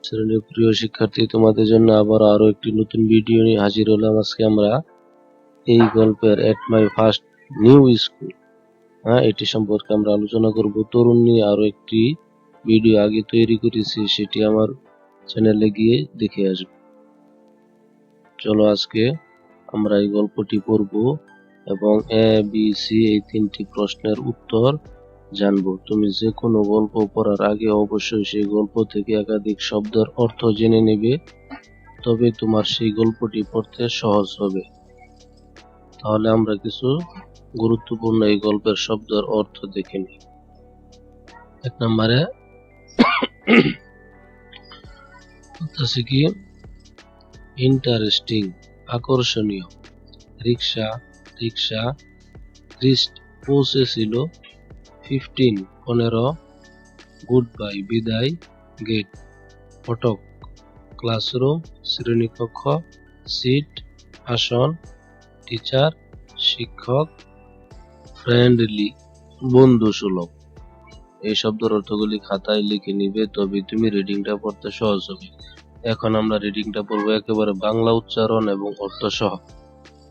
শ্রেণীর প্রিয় শিক্ষার্থী, তোমাদের জন্য আবার আরো একটি নতুন ভিডিও নিয়ে হাজির হলাম। আজকে আমরা এই গল্পের এট মাই ফার্স্ট নিউ স্কুল এটি সম্পর্কে আমরা আলোচনা করব। তরুণ নিয়ে আরো একটি ভিডিও আগে তৈরি করেছি, সেটি আমার চ্যানেলে গিয়ে দেখে আসবে। চলো আজকে আমরা এই গল্পটি পড়ব এবং এ বি সি এই তিনটি প্রশ্নের উত্তর জানবো। তুমি যে কোনো গল্প পড়ার আগে অবশ্যই সেই গল্প থেকে একাধিক শব্দের অর্থ জেনে নেবে, তবে তোমার সেই গল্পটি পড়তে সহজ হবে। তাহলে আমরা কিছু গুরুত্বপূর্ণ এই গল্পের শব্দের অর্থ দেখে নিই। এক নম্বরে আছে কি ইন্টারেস্টিং, আকর্ষণীয়। রিক্সা, রিক্সা। রিস্ট, পৌঁছেছিল। 15, গুড বাই, বিদায়। গেট, ফটক। ক্লাসরুম, শ্রেণীকক্ষ। সিট, আসন। টিচার, শিক্ষক। ফ্রেন্ডলি, বন্ধুসুলভ। এই শব্দের অর্থগুলি খাতায় লিখে নিবে, তবে তুমি রিডিংটা পড়তে সহজ হবে। এখন আমরা রিডিংটা পড়বো একেবারে বাংলা উচ্চারণ এবং অর্থ সহ,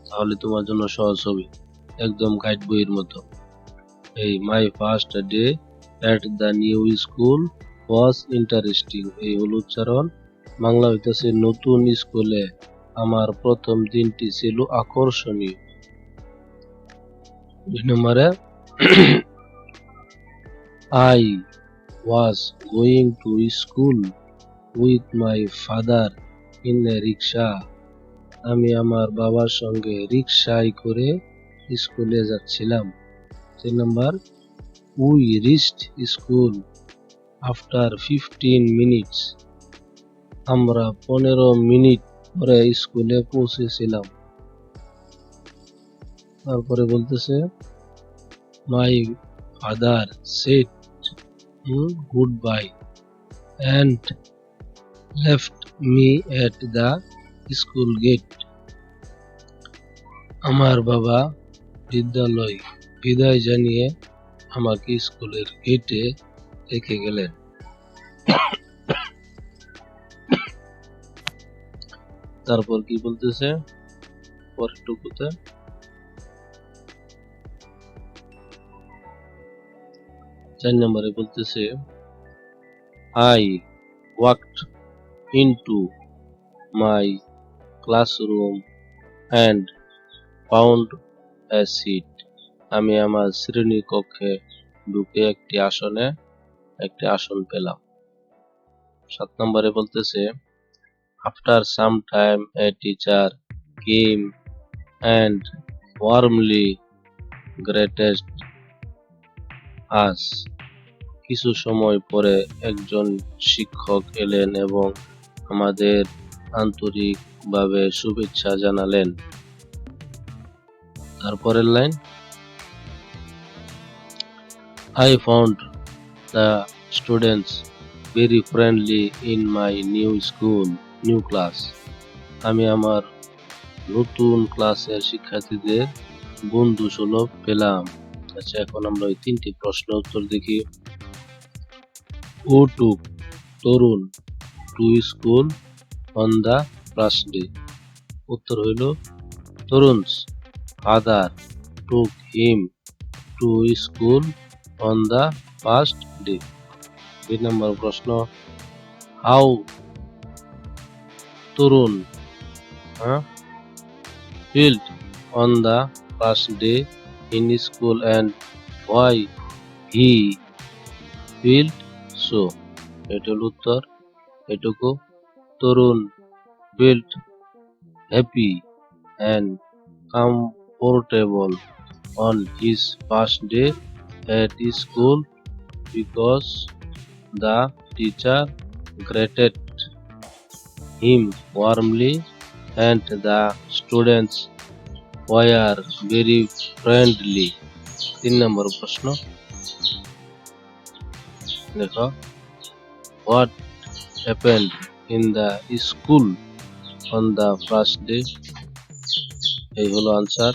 তাহলে তোমার জন্য সহজ হবে, একদম গাইড বইয়ের মতো। এই my first day at the new school was interesting, এই হলো উচ্চারণ। বাংলা হইতেছে নতুন স্কুলে আমার প্রথম দিনটি ছিল আকর্ষণীয়। 2 নম্বরে I was going to school with my father in a rickshaw, আমি আমার বাবার সঙ্গে রিকশায় করে স্কুলে যাচ্ছিলাম। 3 নম্বর we reached school after 15 minutes, আমরা 15 মিনিট পরে স্কুলে পৌঁছেছিলাম। তারপরে বলতেছে my father said goodbye and left me at the school gate, আমার বাবা বিদ্যালয় বিদায় জানিয়ে আমাকে স্কুলের গেটে রেখে গেলেন। তারপর কি বলতেছে পরের টুকুতে, 4 নম্বরে বলতেছে I walked into my classroom and found a seat, আমি আমার শ্রেণী কক্ষে ঢুকে একটি আসন পেলাম। 7 নম্বরে বলতেছে after some time a teacher came and warmly greeted us, কিছু সময় পরে একজন শিক্ষক এলেন এবং আমাদের আন্তরিকভাবে শুভেচ্ছা জানালেন। তারপরের line I found the students very friendly in my new class, আমি আমার নতুন ক্লাসের শিক্ষার্থীদের বন্ধু সুলভ পেলাম। আচ্ছা, এখন আমরা ওই তিনটি প্রশ্নের উত্তর দেখি। Who took Tarun to school on the first day? উত্তর হইল তরুণ's father took him to school on the first day. 2 নম্বর প্রশ্ন how Tarun felt on the first day in school and why he felt so, এটা হল উত্তর। এটুকু তরুণ felt happy and comfortable on his first day at school because the teacher greeted him warmly and the students were very friendly. 3 নম্বর প্রশ্ন দেখো what happened in the school on the first day, এই হলো answer.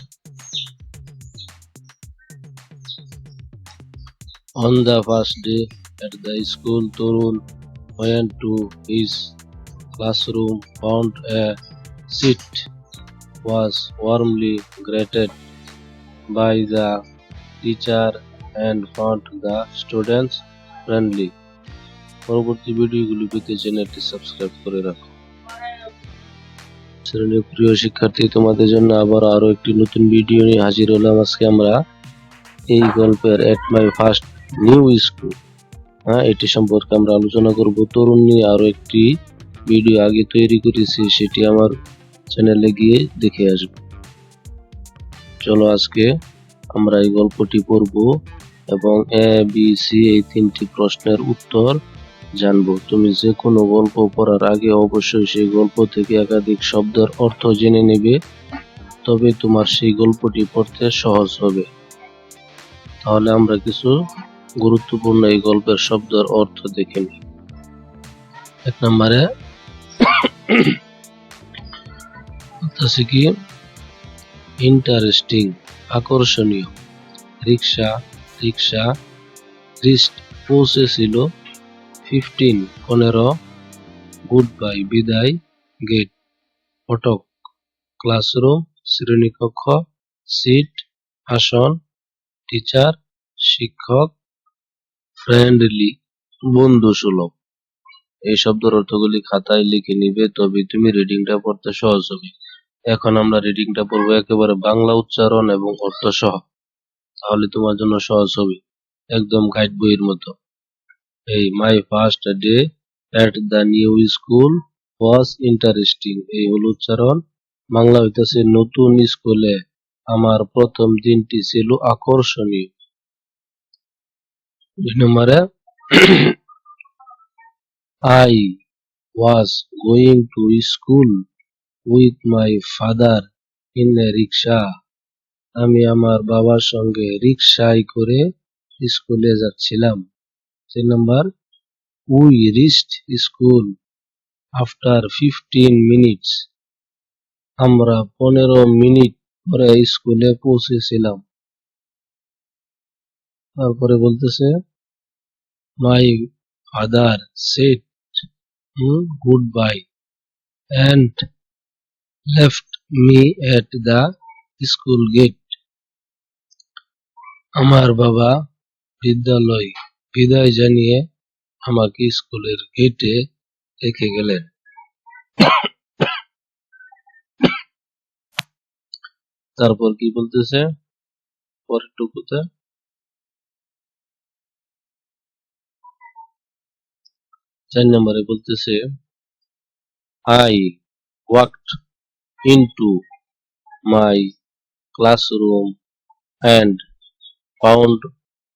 On the first day at the school Tarun went to his classroom, found a seat, was warmly greeted by the teacher, and found the students friendly. পরবর্তী ভিডিওগুলি পেতে চ্যানেলটি subscribe করে রাখো। শ্রেণীর প্রিয় শিক্ষার্থী, তোমাদের জন্য আবার আরো একটি নতুন ভিডিও নিয়ে হাজির হলাম। আজকে আমরা এই গল্পের এট মাই ফার্স্ট নিউ স্কুল এটি সম্পর্কে আমরা আলোচনা করব। তরুণ নিয়ে আরো একটি ভিডিও আগে তৈরি করেছি, সেটি আমার চ্যানেলে গিয়ে দেখে আসবে। চলো আজকে আমরা এই গল্পটি পড়ব এবং এ বি সি এই তিনটি প্রশ্নের উত্তর জানবো। তুমি যে কোনো গল্প পড়ার আগে অবশ্যই সেই গল্প থেকে একাধিক শব্দের অর্থ জেনে নেবে, তবে তোমার সেই গল্পটি পড়তে সহজ হবে। তাহলে আমরা কিছু গুরুত্বপূর্ণ এই গল্পের শব্দের অর্থ দেখে নিই। এক নম্বরে আছে কি ইন্টারেস্টিং, আকর্ষণীয়। রিক্সা রিক্সা রিস্ট পৌঁছেছিল 15 গুড বাই বিদায়, গেট ফটক, ক্লাসরুম শ্রেণীকক্ষ, সিট আসন, টিচার শিক্ষক, ফ্রেন্ডলি বন্ধু সুলভ। এই শব্দের অর্থগুলি খাতায় লিখে নিবে, তবে তুমি রিডিংটা পড়তে সহজ হবে। এখন আমরা রিডিংটা পড়বো একেবারে বাংলা উচ্চারণ এবং অর্থ সহ, তাহলে তোমার জন্য সহজ হবে, একদম গাইড বইয়ের মতো। এই my first day at the new school was interesting, এই হলো উচ্চারণ। বাংলা হইতেছে নতুন স্কুলে আমার প্রথম দিনটি ছিল আকর্ষণীয়। দুই নম্বরে I was going to school with my father in a rickshaw, আমি আমার বাবার সঙ্গে রিকশায় করে স্কুলে যাচ্ছিলাম। 3 number we reached school after 15 minutes, আমরা 15 মিনিট পরে স্কুলে পৌঁছেছিলাম। তারপরে বলতেছে my father said goodbye and left me at the school gate, আমার বাবা বিদায় জানিয়ে আমাকে স্কুলের গেটে রেখে গেলেন। তারপর কি বলতেছে পরের টুকুতে, 4 নম্বরে বলতেছে I walked into my classroom and found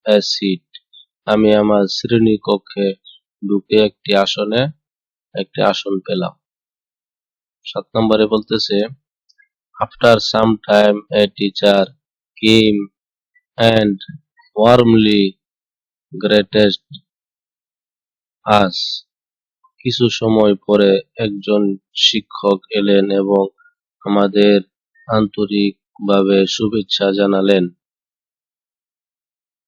a seat, আমি আমার শ্রেণী কক্ষে ঢুকে একটি আসন পেলাম। 7 নম্বরে বলতেছে after some time a teacher came and warmly greeted us, কিছু সময় পরে একজন শিক্ষক এলেন এবং আমাদের আন্তরিকভাবে শুভেচ্ছা জানালেন।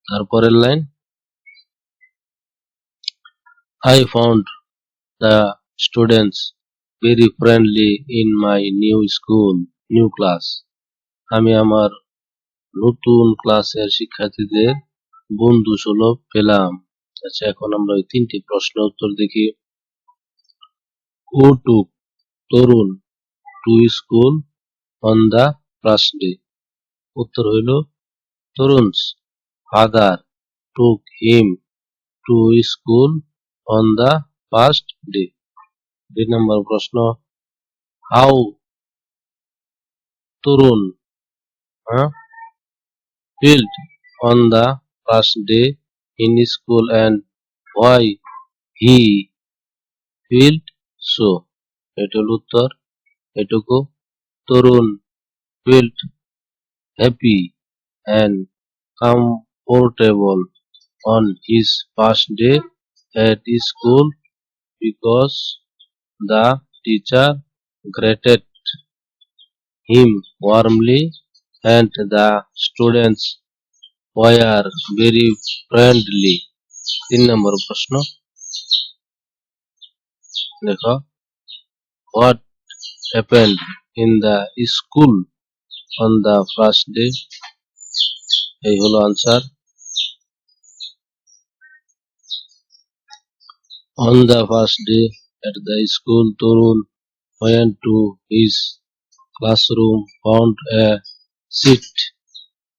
তারপরের line I found the students very friendly in my new class, আমি আমার নতুন ক্লাসের শিক্ষার্থীদের বন্ধু সুলভ পেলাম। আচ্ছা, এখন আমরা ওই তিনটি প্রশ্ন উত্তর দেখি। Who took Tarun to school on the first day? উত্তর হইল তরুণ's father took him to school on the first day. 2 নম্বর প্রশ্ন how Tarun felt on the first day in school and why he felt so? এটা হল উত্তর। এটুকু তরুণ felt happy and comfortable on his first day at school because the teacher greeted him warmly and the students were very friendly. 3 নম্বর প্রশ্ন দেখো, what happened in the school on the first day? এই হলো answer. On the first day at the school, Torun went to his classroom, found a seat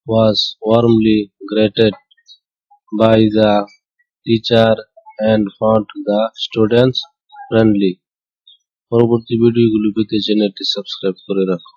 was warmly greeted by the teacher and found the students friendly। পরবর্তী ভিডিওগুলি পেতে চ্যানেলটি subscribe করে রাখুন।